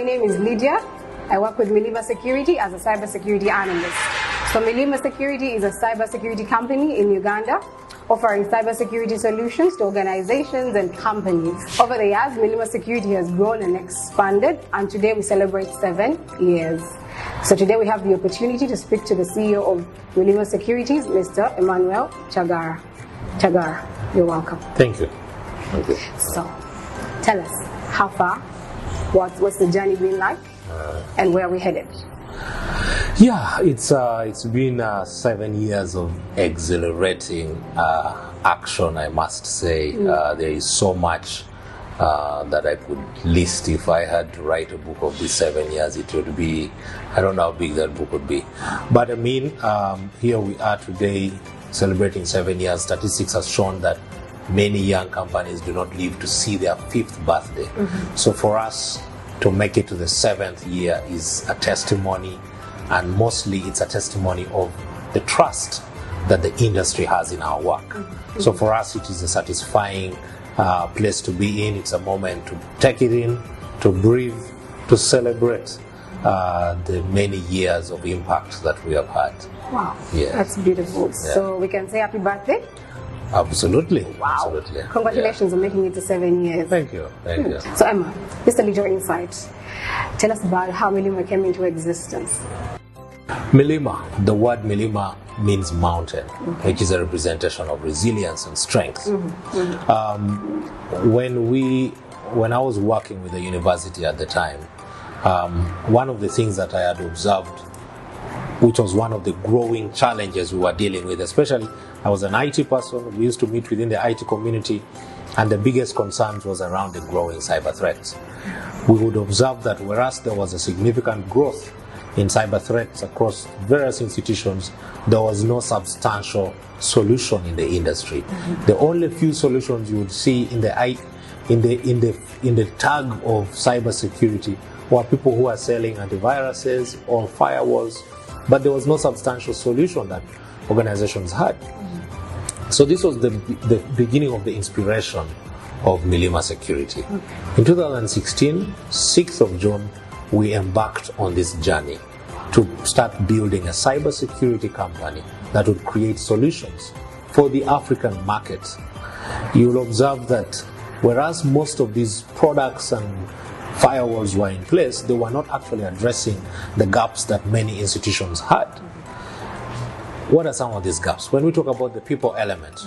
name is Lydia. I work with Milima Security as a cybersecurity analyst. So Milima Security is a cybersecurity company in Uganda, offering cybersecurity solutions to organizations and companies. Over the years, Milima Security has grown and expanded, and today we celebrate 7 years. So today we have the opportunity to speak to the CEO of Milima Securities, Mr. Emmanuel Chagara. Chagara, you're welcome. Thank you. Thank you. So, tell us, how far? What's the journey been like? And where are we headed? Yeah, it's been 7 years of exhilarating action, I must say. There is so much that I could list. If I had to write a book of these 7 years, it would be, I don't know how big that book would be. But I mean, here we are today celebrating 7 years. Statistics has shown that many young companies do not live to see their 5th birthday. So for us to make it to the 7th year is a testimony, and mostly it's a testimony of the trust that the industry has in our work. So for us, it is a satisfying place to be in. It's a moment to take it in, to breathe, to celebrate the many years of impact that we have had. Wow, yeah. That's beautiful. Yeah. So we can say happy birthday? Absolutely. Wow. Absolutely. Congratulations on making it to 7 years. Thank you. Thank you. So Emma, just a little insight. Tell us about how Milima came into existence. Milima, the word Milima means mountain, which is a representation of resilience and strength. When I was working with the university at the time, one of the things that I had observed, which was one of the growing challenges we were dealing with, especially I was an IT person, we used to meet within the IT community, and the biggest concerns was around the growing cyber threats. We would observe that whereas there was a significant growth in cyber threats across various institutions, there was no substantial solution in the industry. The only few solutions you would see in the tag of cybersecurity were people who are selling antiviruses or firewalls, but there was no substantial solution that organizations had. So this was the beginning of the inspiration of Milima Security. In 2016, 6th of June, we embarked on this journey to start building a cybersecurity company that would create solutions for the African market. You'll observe that whereas most of these products and firewalls were in place, they were not actually addressing the gaps that many institutions had. What are some of these gaps? When we talk about the people element,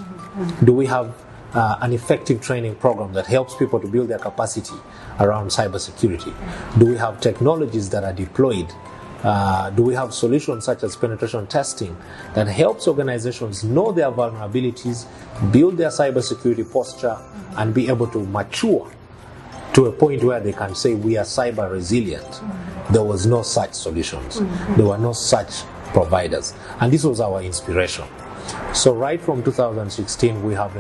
do we have an effective training program that helps people to build their capacity around cybersecurity? Do we have technologies that are deployed? Do we have solutions such as penetration testing that helps organizations know their vulnerabilities, build their cybersecurity posture, and be able to mature to a point where they can say we are cyber resilient? There was no such solutions. There were no such providers. And this was our inspiration. So right from 2016, we have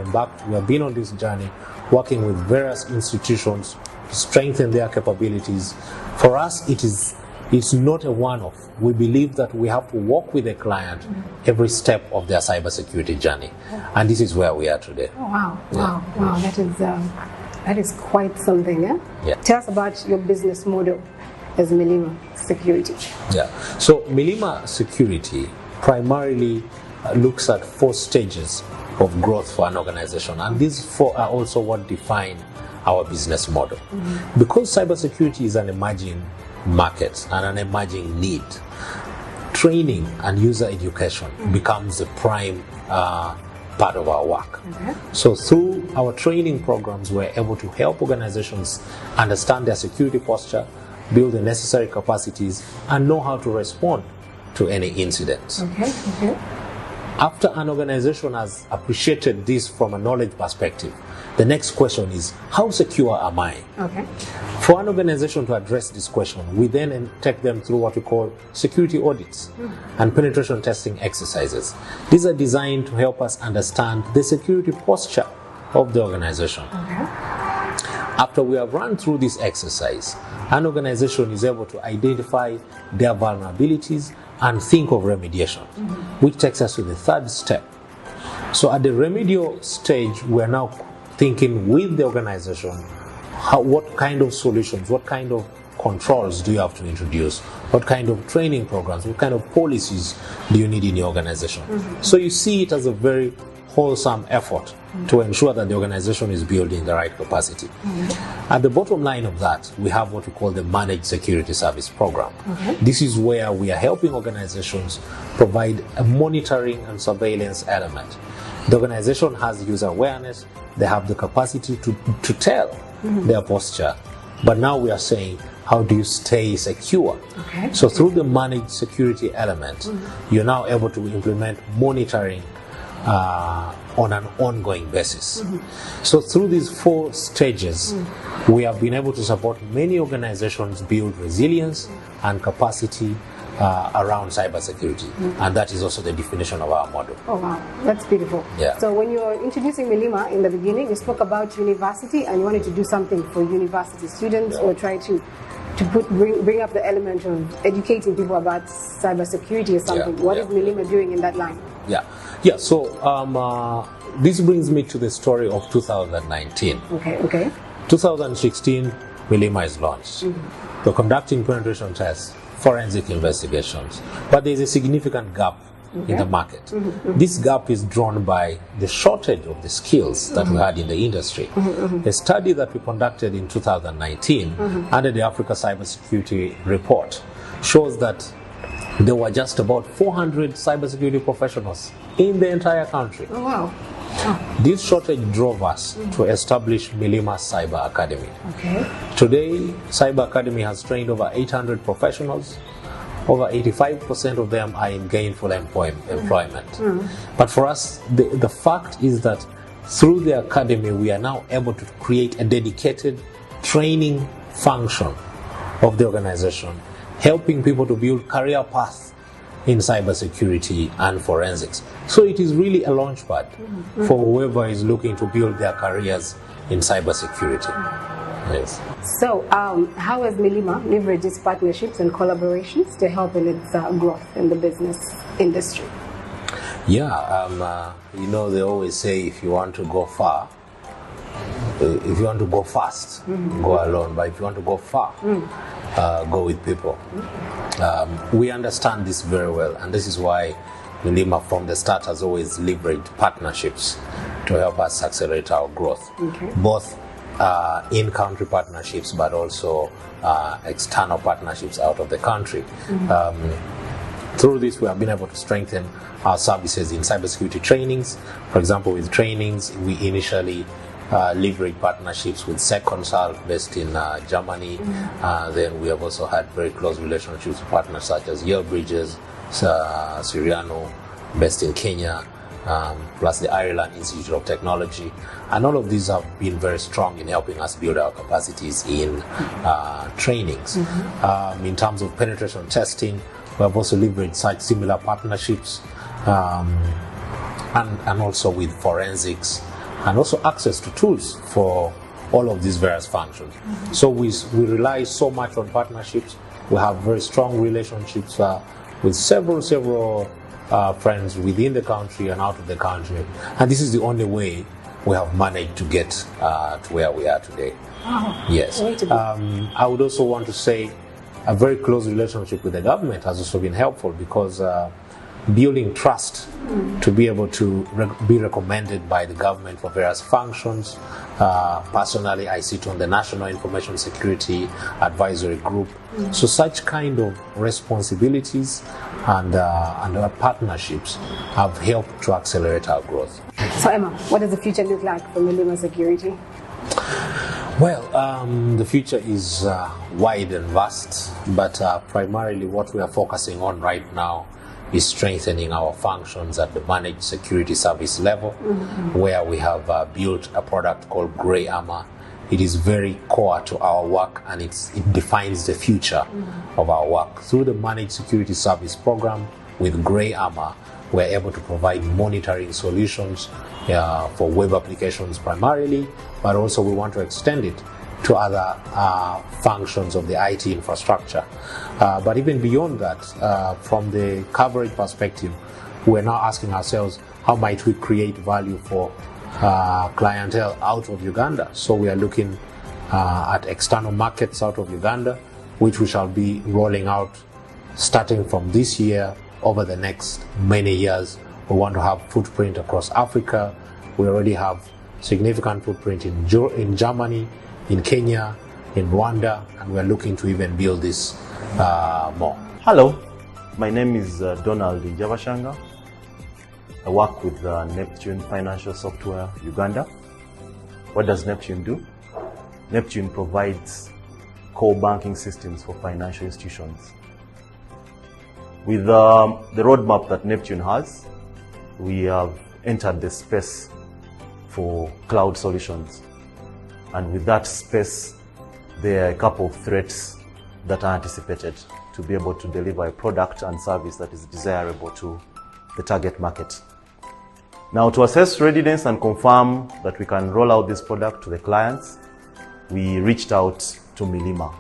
been on this journey, working with various institutions to strengthen their capabilities. For us, it's not a one-off. We believe that we have to work with a client every step of their cybersecurity journey. And this is where we are today. Oh, wow. Yeah. Wow. That is quite something, eh? Yeah. Tell us about your business model as Milima Security. Yeah. So Milima Security primarily looks at 4 stages of growth for an organization, and these 4 are also what define our business model. Because cybersecurity is an emerging market and an emerging need, training and user education becomes the prime part of our work. So through our training programs, we're able to help organizations understand their security posture, build the necessary capacities, and know how to respond to any incidents. After an organization has appreciated this from a knowledge perspective, the next question is, how secure am I? For an organization to address this question, we then take them through what we call security audits and penetration testing exercises. These are designed to help us understand the security posture of the organization. After we have run through this exercise, an organization is able to identify their vulnerabilities and think of remediation, which takes us to the 3rd step. So at the remedial stage, we are now thinking with the organization, what kind of solutions, what kind of controls do you have to introduce? What kind of training programs? What kind of policies do you need in your organization? So you see it as a very wholesome effort to ensure that the organization is building the right capacity. At the bottom line of that, we have what we call the Managed Security Service Program. This is where we are helping organizations provide a monitoring and surveillance element. The organization has user awareness, they have the capacity to tell their posture, but now we are saying, how do you stay secure? So through the managed security element, you're now able to implement monitoring on an ongoing basis. So through these 4 stages, we have been able to support many organizations build resilience and capacity around cybersecurity, and that is also the definition of our model. Oh wow, that's beautiful. Yeah. So when you were introducing Milima in the beginning, you spoke about university and you wanted to do something for university students or try to bring up the element of educating people about cybersecurity or something. What is Milima doing in that line? So this brings me to the story of 2019. Okay. 2016, Milima is launched. We're conducting penetration tests, forensic investigations, but there's a significant gap in the market. This gap is drawn by the shortage of the skills that we had in the industry. A study that we conducted in 2019 under the Africa Cybersecurity Report shows that there were just about 400 cybersecurity professionals in the entire country. Oh wow. This shortage drove us to establish Milima Cyber Academy. Today, Cyber Academy has trained over 800 professionals. Over 85% of them are in gainful employment. But for us, the fact is that through the academy, we are now able to create a dedicated training function of the organization, helping people to build career paths in cybersecurity and forensics. So it is really a launchpad for whoever is looking to build their careers in cybersecurity. Yes. So, how has Milima leveraged its partnerships and collaborations to help in its growth in the business industry? They always say if you want to go far, if you want to go fast, go alone. But if you want to go far, go with people. We understand this very well, and this is why Milima from the start has always leveraged partnerships to help us accelerate our growth, both in-country partnerships, but also external partnerships out of the country. Through this, we have been able to strengthen our services in cybersecurity trainings. For example, with trainings, we initially leverage partnerships with SecConsult based in Germany. Then we have also had very close relationships with partners such as Yale Bridges, Siriano, based in Kenya, plus the Ireland Institute of Technology. And all of these have been very strong in helping us build our capacities in trainings. In terms of penetration testing, we have also leveraged such similar partnerships, and also with forensics, and also access to tools for all of these various functions. So we rely so much on partnerships. We have very strong relationships with several friends within the country and out of the country. And this is the only way we have managed to get to where we are today. Yes. I would also want to say a very close relationship with the government has also been helpful, because building trust to be able to be recommended by the government for various functions. Personally, I sit on the National Information Security Advisory Group. So such kind of responsibilities and our partnerships have helped to accelerate our growth. So Emma, what does the future look like for Milima Security? Well, the future is wide and vast, but primarily what we are focusing on right now is strengthening our functions at the managed security service level, where we have built a product called Grey Armor. It is very core to our work, and it defines the future of our work. Through the managed security service program with Grey Armor, we're able to provide monitoring solutions for web applications primarily, but also we want to extend it to other functions of the IT infrastructure. But even beyond that, from the coverage perspective, we're now asking ourselves, how might we create value for clientele out of Uganda? So we are looking at external markets out of Uganda. which we shall be rolling out starting from this year over the next many years. We want to have footprint across Africa. We already have significant footprint in Germany, in Kenya, in Rwanda, and we're looking to even build this more. Hello, my name is Donald Javashanga. I work with Neptune Financial Software Uganda. What does Neptune do? Neptune provides core banking systems for financial institutions. With the roadmap that Neptune has, we have entered the space for cloud solutions. And with that space, there are a couple of threats that are anticipated to be able to deliver a product and service that is desirable to the target market. Now, to assess readiness and confirm that we can roll out this product to the clients, we reached out to Milima,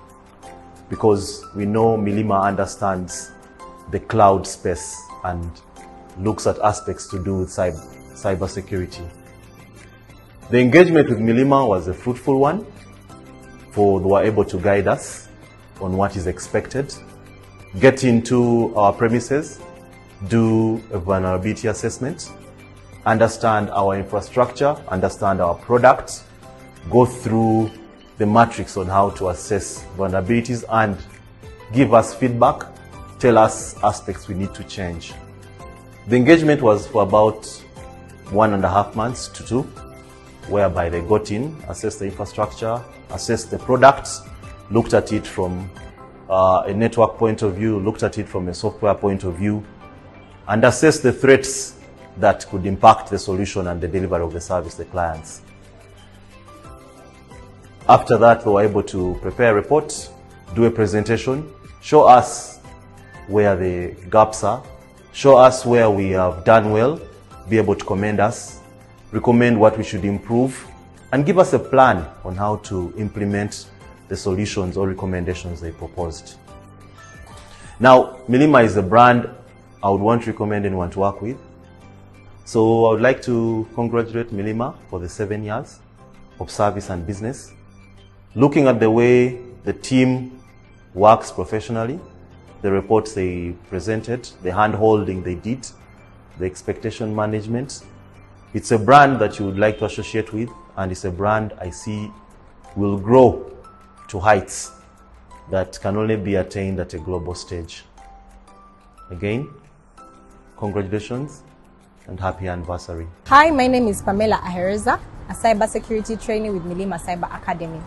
because we know Milima understands the cloud space and looks at aspects to do with cyber security. The engagement with Milima was a fruitful one, for they were able to guide us on what is expected, get into our premises, do a vulnerability assessment, understand our infrastructure, understand our products, go through the matrix on how to assess vulnerabilities and give us feedback, tell us aspects we need to change. The engagement was for about 1.5 months to 2, whereby they got in, assessed the infrastructure, assessed the products, looked at it from a network point of view, looked at it from a software point of view, and assessed the threats that could impact the solution and the delivery of the service to the clients. After that, we were able to prepare a report, do a presentation, show us where the gaps are, show us where we have done well, be able to commend us, recommend what we should improve, and give us a plan on how to implement the solutions or recommendations they proposed. Now, Milima is a brand I would want to recommend anyone to work with. So I would like to congratulate Milima for the 7 years of service and business. Looking at the way the team works professionally, the reports they presented, the hand-holding they did, the expectation management, it's a brand that you would like to associate with, and it's a brand I see will grow to heights that can only be attained at a global stage. Again, congratulations and happy anniversary. Hi, my name is Pamela Ahereza, a cybersecurity trainee with Milima Cyber Academy.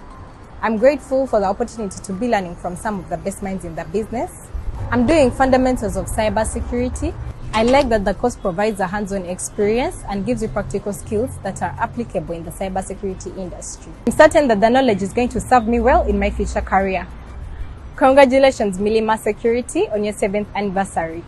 I'm grateful for the opportunity to be learning from some of the best minds in the business. I'm doing fundamentals of cybersecurity. I like that the course provides a hands-on experience and gives you practical skills that are applicable in the cybersecurity industry. I'm certain that the knowledge is going to serve me well in my future career. Congratulations, Milima Security, on your 7th anniversary.